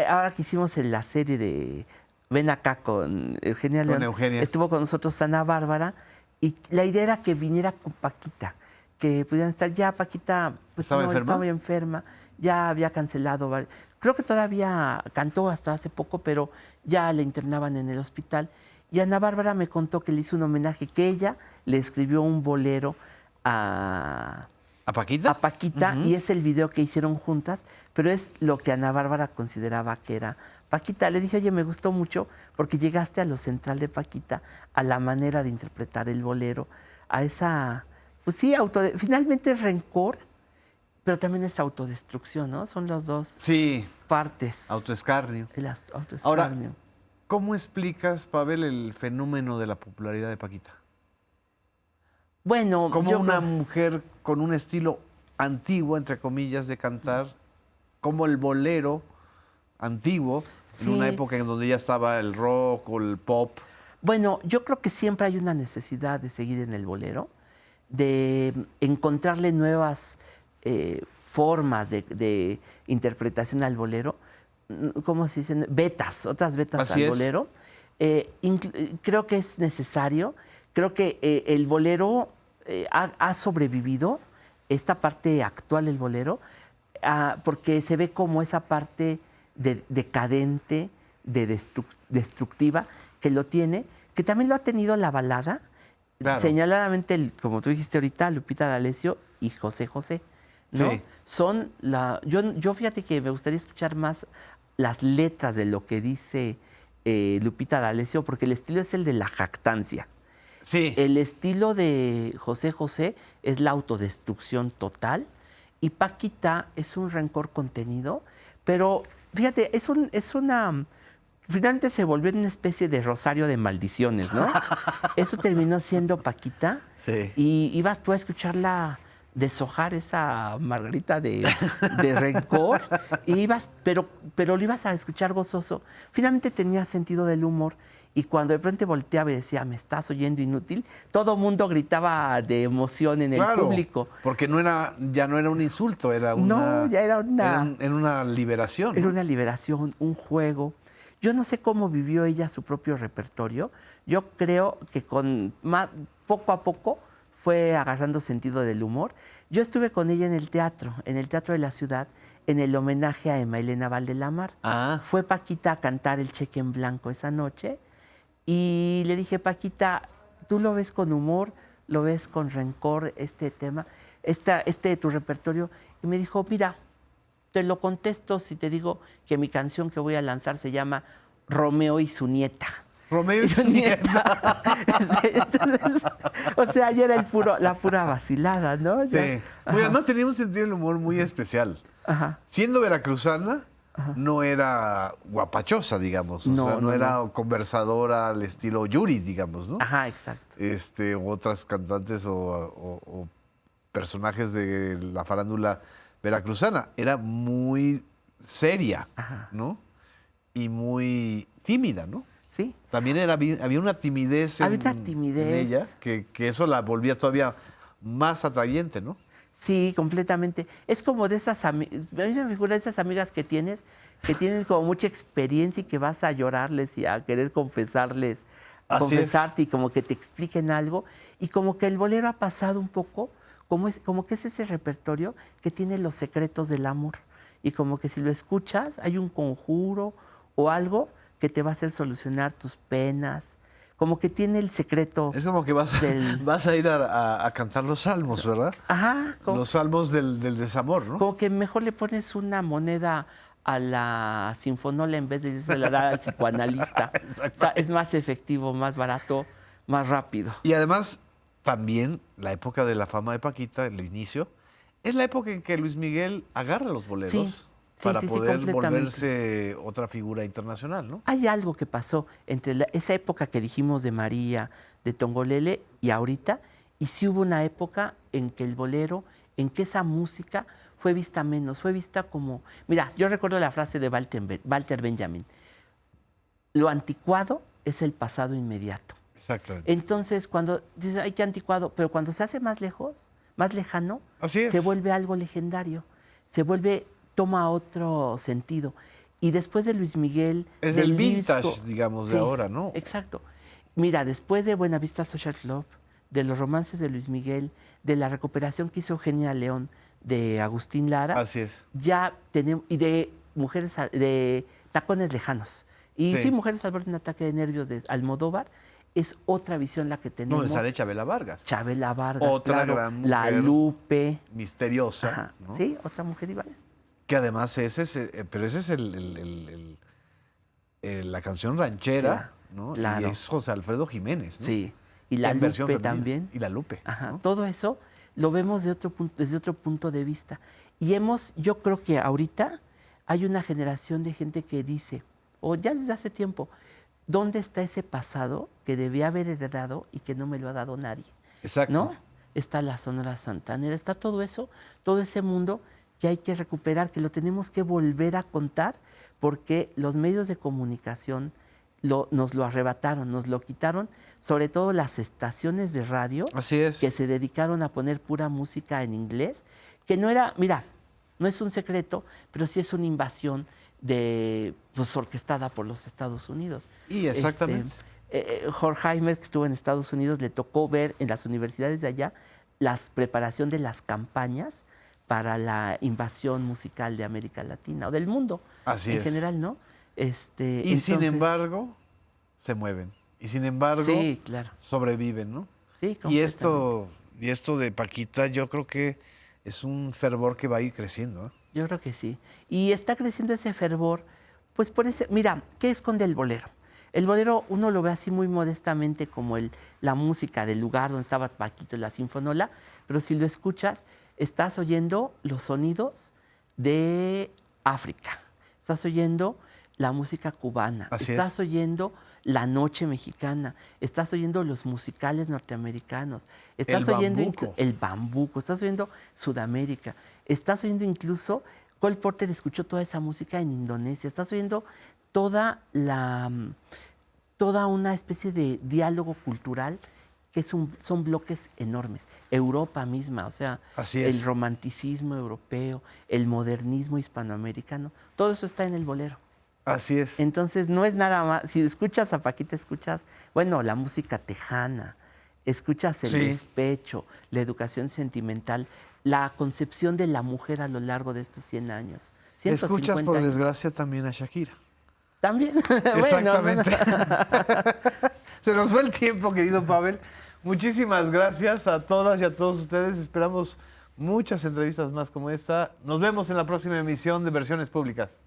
Ahora que hicimos en la serie de Ven acá con Eugenia Con León, Eugenia. estuvo con nosotros Ana Bárbara y la idea era que viniera con Paquita, que pudieran estar. Ya Paquita pues ¿Estaba enferma? estaba muy enferma, ya había cancelado. Creo que todavía cantó hasta hace poco, pero ya le internaban en el hospital. Y Ana Bárbara me contó que le hizo un homenaje, que ella le escribió un bolero a Paquita? Paquita, y es el video que hicieron juntas, pero es lo que Ana Bárbara consideraba que era Paquita. Le dije, oye, me gustó mucho porque llegaste a lo central de Paquita, a la manera de interpretar el bolero, a esa, pues sí, finalmente es rencor, pero también es autodestrucción, ¿no? Son las dos Sí, partes. autoescarnio. El autoescarnio. Ahora, ¿cómo explicas, Pavel, el fenómeno de la popularidad de Paquita? Bueno, Como yo una creo- mujer con un estilo antiguo, entre comillas, de cantar, como el bolero antiguo, Sí. en una época en donde ya estaba el rock o el pop. Bueno, yo creo que siempre hay una necesidad de seguir en el bolero, de encontrarle nuevas formas de interpretación al bolero, ¿cómo se dicen? Otras vetas Así al es. bolero. Creo que es necesario. Creo que el bolero ha sobrevivido, esta parte actual del bolero, porque se ve como esa parte decadente, destructiva, que lo tiene, que también lo ha tenido la balada, Claro. señaladamente, como tú dijiste ahorita, Lupita D'Alessio y José José, ¿no? Sí. Yo fíjate que me gustaría escuchar más las letras de lo que dice Lupita D'Alessio, porque el estilo es el de la jactancia. Sí. El estilo de José José es la autodestrucción total y Paquita es un rencor contenido, pero fíjate, finalmente se volvió una especie de rosario de maldiciones, ¿no? Eso terminó siendo Paquita Sí. y ibas tú a escucharla deshojar esa margarita de rencor, pero lo ibas a escuchar gozoso. Finalmente tenía sentido del humor y cuando de pronto volteaba y decía, ¿me estás oyendo inútil? Todo mundo gritaba de emoción en el Claro, público. porque ya no era un insulto, era No, ya era era una liberación. Era ¿no? una liberación, un juego. Yo no sé cómo vivió ella su propio repertorio. Yo creo que poco a poco fue agarrando sentido del humor. Yo estuve con ella en el Teatro de la Ciudad, en el homenaje a Emma Elena Valdelamar. Ah. Fue Paquita a cantar el Cheque en Blanco esa noche y le dije, Paquita, ¿tú lo ves con humor? ¿Lo ves con rencor este tema, tu repertorio? Y me dijo, mira, te lo contesto si te digo que mi canción que voy a lanzar se llama Romeo y su nieta. Romeo y su nieta. Entonces, o sea, ya era la pura vacilada, ¿no? O sea, Sí. Porque además tenía un sentido del humor muy especial. Ajá. Siendo veracruzana, no era guapachosa, digamos. No era conversadora al estilo Yuri, digamos, ¿no? Ajá, exacto. Otras cantantes o personajes de la farándula veracruzana. Era muy seria, Ajá. ¿no? y muy tímida, ¿no? Sí. También había una timidez, Había una en timidez. ella que eso la volvía todavía más atrayente, ¿no? Sí, completamente. Es como de esas amigas, a mí se me figura de esas amigas que tienen como mucha experiencia y que vas a llorarles y a querer confesarte y como que te expliquen algo. Y como que el bolero ha pasado un poco, como que es ese repertorio que tiene los secretos del amor. Y como que si lo escuchas, hay un conjuro o algo que te va a hacer solucionar tus penas. Como que tiene el secreto. Es como que vas a ir a cantar los salmos, ¿verdad? Ajá. Los salmos del desamor, ¿no? Como que mejor le pones una moneda a la sinfonola en vez de irse la dar al psicoanalista. O sea, es más efectivo, más barato, más rápido. Y además, también la época de la fama de Paquita, el inicio, es la época en que Luis Miguel agarra los boleros para poder volverse otra figura internacional, ¿no? Hay algo que pasó entre esa época que dijimos de María, de Tongolele y ahorita, y sí hubo una época en que el bolero, en que esa música fue vista menos, fue vista como... Mira, yo recuerdo la frase de Walter Benjamin, lo anticuado es el pasado inmediato. Exactamente. Entonces, cuando dices, ay, qué anticuado, pero cuando se hace más lejos, más lejano, Así es. se vuelve algo legendario, toma otro sentido. Y después de Luis Miguel... Es el vintage, digamos, de ahora, ¿no? Exacto. Mira, después de Buenavista Social Club, de los romances de Luis Miguel, de la recuperación que hizo Eugenia León de Agustín Lara. Así es. Ya tenemos... Y de de Tacones Lejanos. Y sí, Mujeres al borde de un ataque de nervios de Almodóvar. Es otra visión la que tenemos. Donde sale Chabela Vargas. Chabela Vargas, otra gran mujer. La Lupe. Misteriosa. Ajá, ¿no? Sí, otra mujer igual. Que además pero ese es la canción ranchera, ¿no? Claro. Y es José Alfredo Jiménez, ¿no? Sí. Y la Lupe también. Y la Lupe. Ajá. ¿no? Todo eso lo vemos desde otro punto de vista. Y yo creo que ahorita hay una generación de gente que dice, o ya desde hace tiempo, ¿dónde está ese pasado que debía haber heredado y que no me lo ha dado nadie? Exacto. ¿No? Está la Sonora Santanera, está todo eso, todo ese mundo que hay que recuperar, que lo tenemos que volver a contar, porque los medios de comunicación nos lo arrebataron, nos lo quitaron, sobre todo las estaciones de radio. Así es. Que se dedicaron a poner pura música en inglés, que no era, mira, no es un secreto, pero sí es una invasión orquestada por los Estados Unidos. Y exactamente. Horkheimer, que estuvo en Estados Unidos, le tocó ver en las universidades de allá la preparación de las campañas para la invasión musical de América Latina o del mundo. Así en es. general, ¿no? Y sin embargo, se mueven. Y sin embargo, sí, claro. sobreviven, ¿no? Sí, y esto de Paquita, yo creo que es un fervor que va a ir creciendo. ¿eh? Yo creo que sí. Y está creciendo ese fervor, pues por ese... Mira, ¿qué esconde el bolero? El bolero uno lo ve así muy modestamente como la música del lugar donde estaba Paquito y la sinfonola, pero si lo escuchas, estás oyendo los sonidos de África, estás oyendo la música cubana, estás oyendo la noche mexicana, estás oyendo los musicales norteamericanos, estás oyendo el bambuco, estás oyendo Sudamérica, estás oyendo incluso, Cole Porter escuchó toda esa música en Indonesia, estás oyendo toda una especie de diálogo cultural que son bloques enormes. Europa misma, o sea, el romanticismo europeo, el modernismo hispanoamericano, todo eso está en el bolero. Así es. Entonces, no es nada más. Si escuchas a Paquita, escuchas, bueno, la música tejana, escuchas el despecho, la educación sentimental, la concepción de la mujer a lo largo de estos 100 años. 150 escuchas, por años. desgracia, también a Shakira. También. Exactamente. Se nos fue el tiempo, querido Pavel. Muchísimas gracias a todas y a todos ustedes. Esperamos muchas entrevistas más como esta. Nos vemos en la próxima emisión de Versiones Públicas.